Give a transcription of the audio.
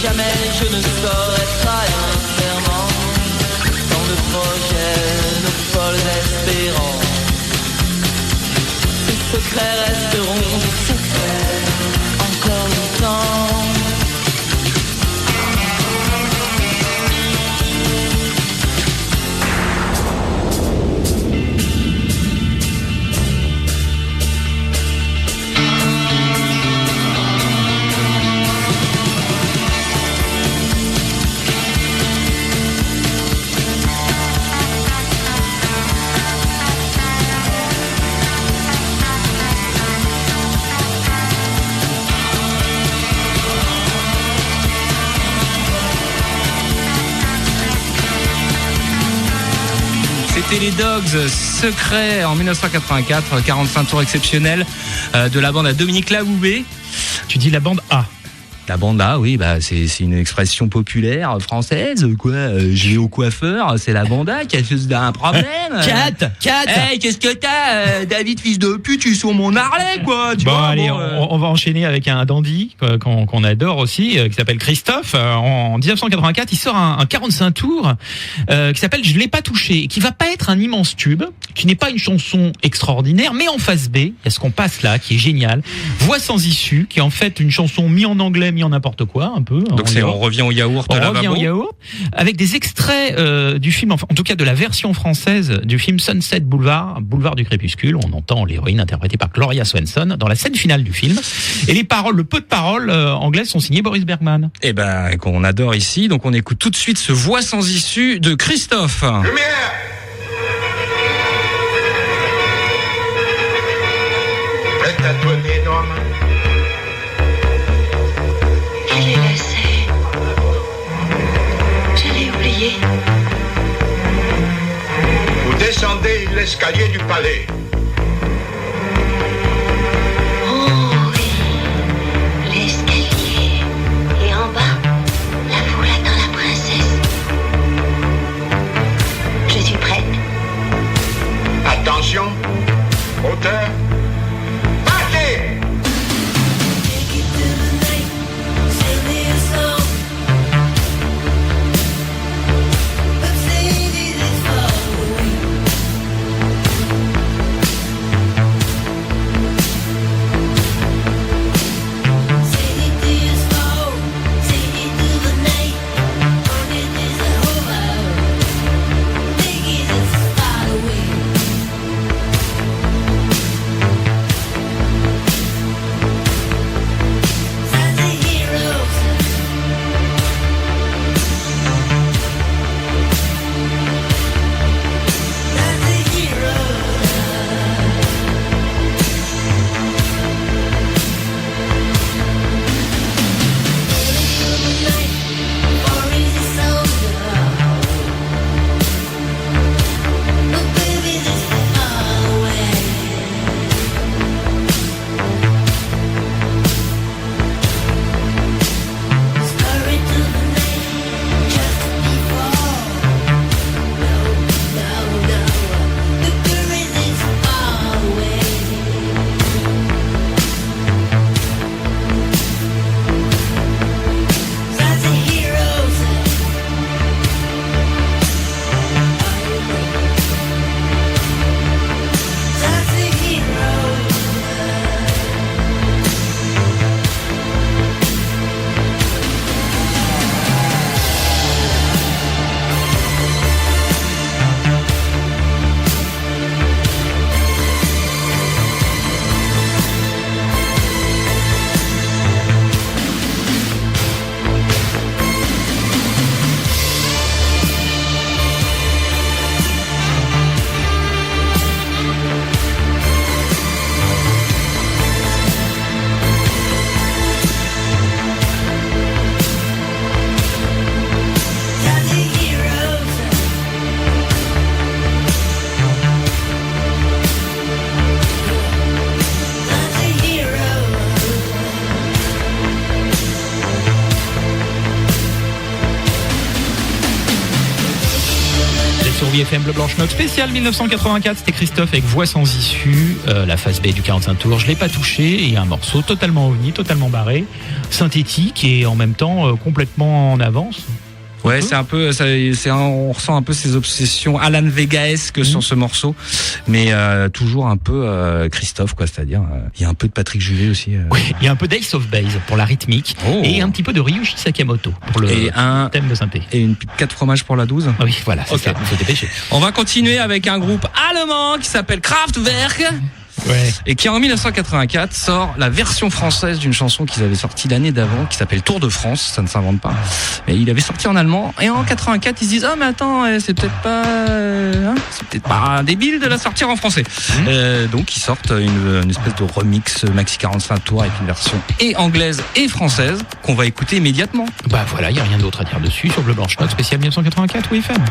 jamais je ne saurais trahir un serment. Tant de projets, nos folles espérances. Ces secrets resteront des secrets encore longtemps. C'était les Dogs, Secret, en 1984, 45 tours exceptionnels de la bande à Dominique Lahoubé. Tu dis la bande A. La bande A, oui, bah c'est une expression populaire française, quoi. Je vais au coiffeur, c'est la bande A qui a un problème. Cat. Hey, qu'est-ce que t'as, David, fils de pute, tu es sur mon Harley, quoi. Tu Bon, vois, allez, on va enchaîner avec un dandy qu'on adore aussi, qui s'appelle Christophe. En 1984, il sort un 45 tours qui s'appelle Je l'ai pas touché, qui va pas être un immense tube, qui n'est pas une chanson extraordinaire, mais en face B, il y a ce qu'on passe là, qui est génial. Voix sans issue, qui est en fait une chanson mi en anglais, mi en n'importe quoi, un peu. Donc on revient au yaourt. On revient au yaourt, avec des extraits du film, en tout cas de la version française du film Sunset Boulevard, Boulevard du Crépuscule. On entend l'héroïne interprétée par Gloria Swanson dans la scène finale du film. Et les paroles, le peu de paroles anglaises sont signées Boris Bergman. Eh ben, qu'on adore ici. Donc on écoute tout de suite ce Voix sans issue de Christophe. Lumière! Prête à donner, Norman? Je l'ai laissé. Je l'ai oublié. Vous descendez l'escalier du palais. Oh oui, l'escalier. Et en bas, là vous attend la princesse. Je suis prête. Attention, hauteur. Partez! WFM Bleu Blanche Note spécial 1984. C'était Christophe avec Voix sans issue, la phase B du 45 tours. Je l'ai pas touché et un morceau totalement ovni, totalement barré, synthétique et en même temps complètement en avance. Ouais, c'est un peu, on ressent un peu ces obsessions Alan Vegaesque sur ce morceau, mais toujours un peu Christophe, quoi. C'est-à-dire, il y a un peu de Patrick Juvet aussi. Oui, il y a un peu d'Ace of Base pour la rythmique et un petit peu de Ryuichi Sakamoto pour le thème de synthé. Et une 4 fromages pour la 12. Oui, voilà, c'est ça. Faut dépêcher. On va continuer avec un groupe allemand qui s'appelle Kraftwerk. Ouais. Et qui en 1984 sort la version française d'une chanson qu'ils avaient sortie l'année d'avant, qui s'appelle Tour de France, ça ne s'invente pas. Mais il avait sorti en allemand, et en 84 ils se disent mais attends, c'est peut-être pas un débile de la sortir en français. Donc ils sortent une espèce de remix maxi 45 tours avec une version et anglaise et française qu'on va écouter immédiatement. Bah voilà, il y a rien d'autre à dire dessus sur Bleu Blanche Note spécial 1984 WFM.